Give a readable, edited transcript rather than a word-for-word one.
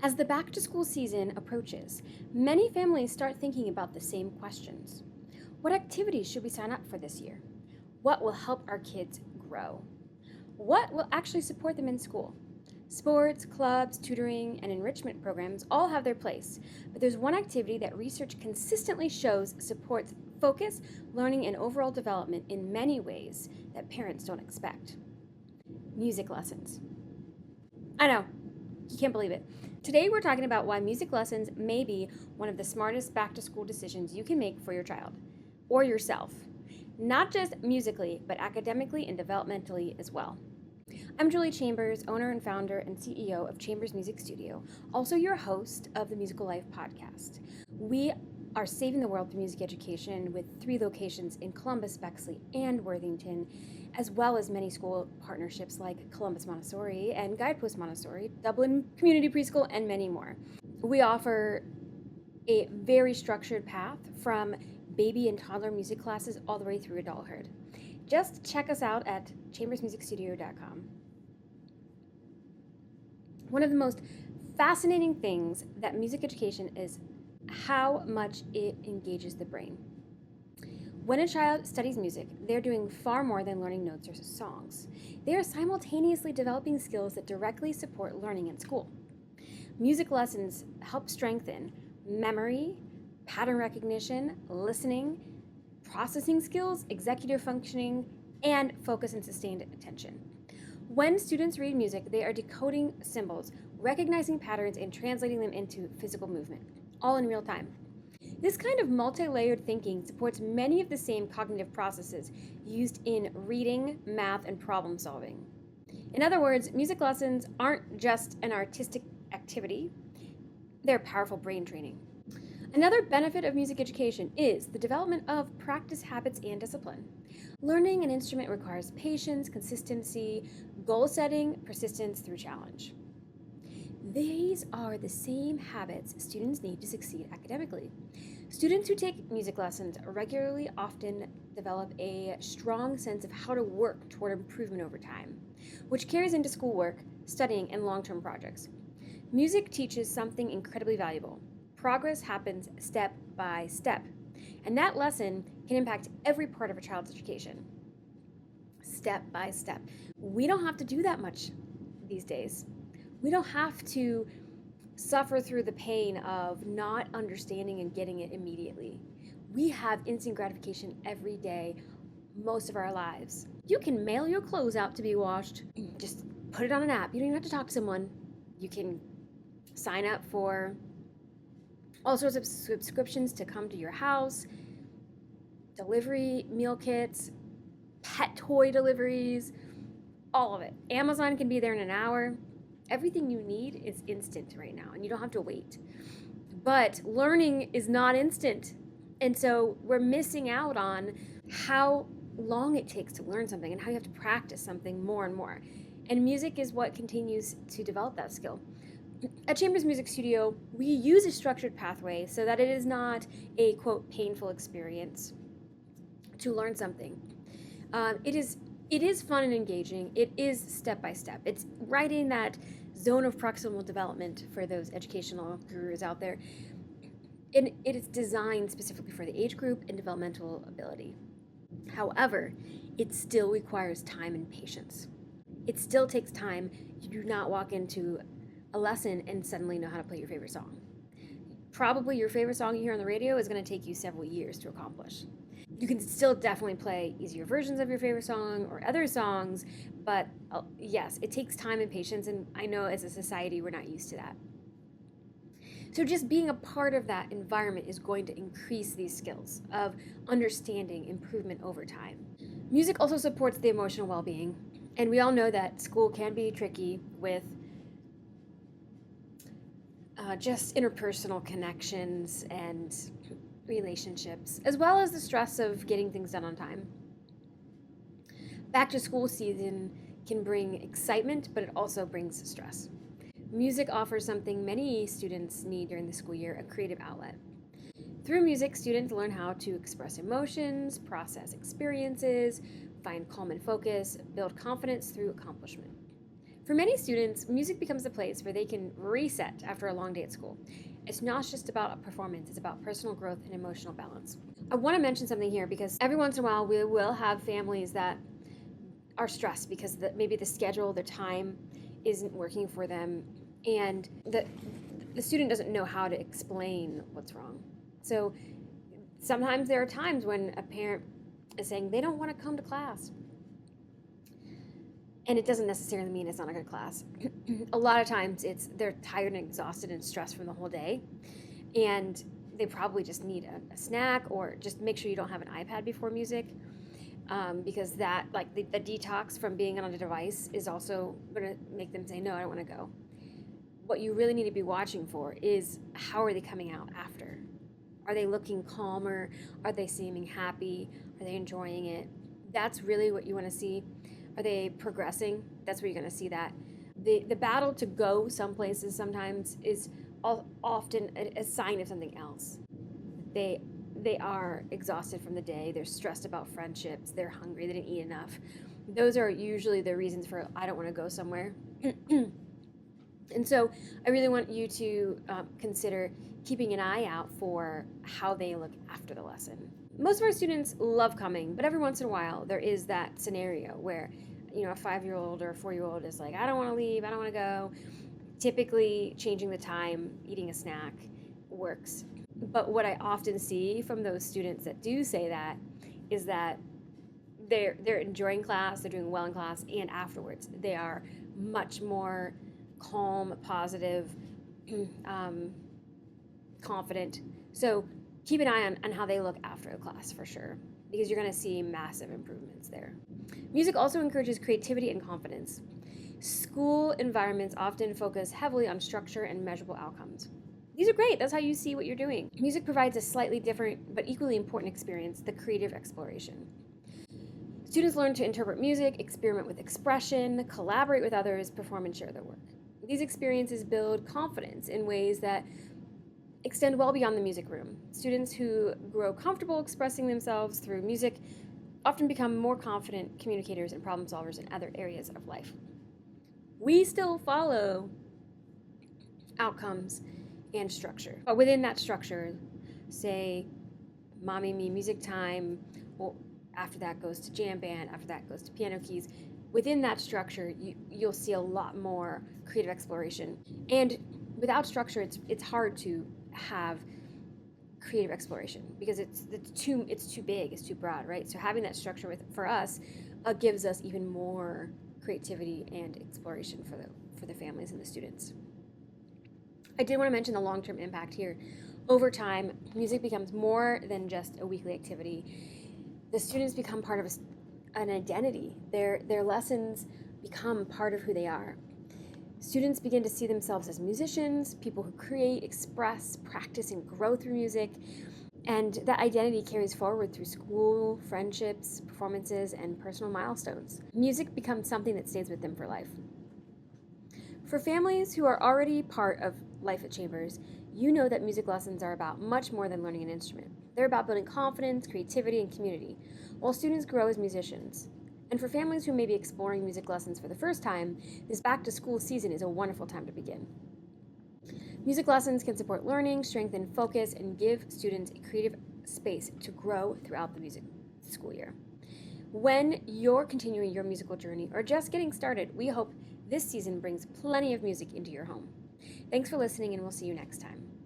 As the back to school season approaches, many families start thinking about the same questions. What activities should we sign up for this year? What will help our kids grow? What will actually support them in school? Sports, clubs, tutoring, and enrichment programs all have their place, but there's one activity that research consistently shows supports focus, learning, and overall development in many ways that parents don't expect. Music lessons. I know, you can't believe it. Today we're talking about why music lessons may be one of the smartest back to school decisions you can make for your child or yourself. Not just musically, but academically and developmentally as well. I'm Julie Chambers, owner and founder and CEO of Chambers Music Studio, also your host of the Musical Life podcast. We are saving the world through music education with 3 locations in Columbus, Bexley, and Worthington, as well as many school partnerships like Columbus Montessori and Guidepost Montessori, Dublin Community Preschool, and many more. We offer a very structured path from baby and toddler music classes all the way through adulthood. Just check us out at chambersmusicstudio.com. One of the most fascinating things that music education is how much it engages the brain. When a child studies music, they're doing far more than learning notes or songs. They are simultaneously developing skills that directly support learning in school. Music lessons help strengthen memory, pattern recognition, listening, processing skills, executive functioning, and focus and sustained attention. When students read music, they are decoding symbols, recognizing patterns, and translating them into physical movement, all in real time. This kind of multi-layered thinking supports many of the same cognitive processes used in reading, math, and problem solving. In other words, music lessons aren't just an artistic activity, they're powerful brain training. Another benefit of music education is the development of practice habits and discipline. Learning an instrument requires patience, consistency, goal setting, persistence through challenge. These are the same habits students need to succeed academically. Students who take music lessons regularly often develop a strong sense of how to work toward improvement over time, which carries into schoolwork, studying, and long-term projects. Music teaches something incredibly valuable. Progress happens step by step, and that lesson can impact every part of a child's education. Step by step. We don't have to do that much these days. We don't have to suffer through the pain of not understanding and getting it immediately. We have instant gratification every day, most of our lives. You can mail your clothes out to be washed. Just put it on an app. You don't even have to talk to someone. You can sign up for all sorts of subscriptions to come to your house, delivery meal kits, pet toy deliveries, all of it. Amazon can be there in an hour. Everything you need is instant right now, and you don't have to wait. But learning is not instant. And so we're missing out on how long it takes to learn something and how you have to practice something more and more. And music is what continues to develop that skill. At Chambers Music Studio, we use a structured pathway so that it is not a, quote, painful experience to learn something. It is fun and engaging. It is step by step. It's right in that zone of proximal development for those educational gurus out there. And it is designed specifically for the age group and developmental ability. However, it still requires time and patience. It still takes time. You do not walk into a lesson and suddenly know how to play your favorite song. Probably your favorite song you hear on the radio is going to take you several years to accomplish. You can still definitely play easier versions of your favorite song or other songs, but yes, it takes time and patience, and I know as a society we're not used to that. So just being a part of that environment is going to increase these skills of understanding improvement over time. Music also supports the emotional well-being, and we all know that school can be tricky with just interpersonal connections and relationships, as well as the stress of getting things done on time. Back to school season can bring excitement, but it also brings stress. Music offers something many students need during the school year, a creative outlet. Through music, students learn how to express emotions, process experiences, find calm and focus, build confidence through accomplishment. For many students, music becomes a place where they can reset after a long day at school. It's not just about a performance, it's about personal growth and emotional balance. I want to mention something here because every once in a while we will have families that are stressed because maybe the schedule, their time isn't working for them, and the student doesn't know how to explain what's wrong. So sometimes there are times when a parent is saying they don't want to come to class. And it doesn't necessarily mean it's not a good class. A lot of times they're tired and exhausted and stressed from the whole day, and they probably just need a snack, or just make sure you don't have an iPad before music, because that, like the detox from being on a device, is also going to make them say, no, I don't want to go. What you really need to be watching for is, how are they coming out after? Are they looking calmer? Are they seeming happy? Are they enjoying it? That's really what you want to see. Are they progressing? That's where you're going to see that. The battle to go some places sometimes is often a sign of something else. They are exhausted from the day. They're stressed about friendships. They're hungry. They didn't eat enough. Those are usually the reasons for, I don't want to go somewhere. And so I really want you to consider keeping an eye out for how they look after the lesson. Most of our students love coming, but every once in a while there is that scenario where, a 5-year-old or a 4-year-old is like, I don't want to leave, I don't want to go. Typically, changing the time, eating a snack works. But what I often see from those students that do say that is that they're enjoying class, they're doing well in class, and afterwards they are much more calm, positive, confident. So keep an eye on how they look after the class for sure, because you're going to see massive improvements there. Music also encourages creativity and confidence. School environments often focus heavily on structure and measurable outcomes. These are great. That's how you see what you're doing. Music provides a slightly different but equally important experience, the creative exploration. Students learn to interpret music, experiment with expression, collaborate with others, perform and share their work. These experiences build confidence in ways that extend well beyond the music room. Students who grow comfortable expressing themselves through music often become more confident communicators and problem solvers in other areas of life. We still follow outcomes and structure, but within that structure, say mommy me music time, well, after that goes to jam band, after that goes to piano keys. Within that structure, you'll see a lot more creative exploration. And without structure, it's hard to have creative exploration because it's too big, it's too broad, right? So having that structure for us gives us even more creativity and exploration for the families and the students. I did want to mention the long-term impact here. Over time, music becomes more than just a weekly activity. The students become part of an identity. Their lessons become part of who they are. Students begin to see themselves as musicians, people who create, express, practice, and grow through music. And that identity carries forward through school, friendships, performances, and personal milestones. Music becomes something that stays with them for life. For families who are already part of life at Chambers, you know that music lessons are about much more than learning an instrument. They're about building confidence, creativity, and community, while students grow as musicians. And for families who may be exploring music lessons for the first time, this back-to-school season is a wonderful time to begin. Music lessons can support learning, strengthen focus, and give students a creative space to grow throughout the music school year. When you're continuing your musical journey or just getting started, we hope this season brings plenty of music into your home. Thanks for listening, and we'll see you next time.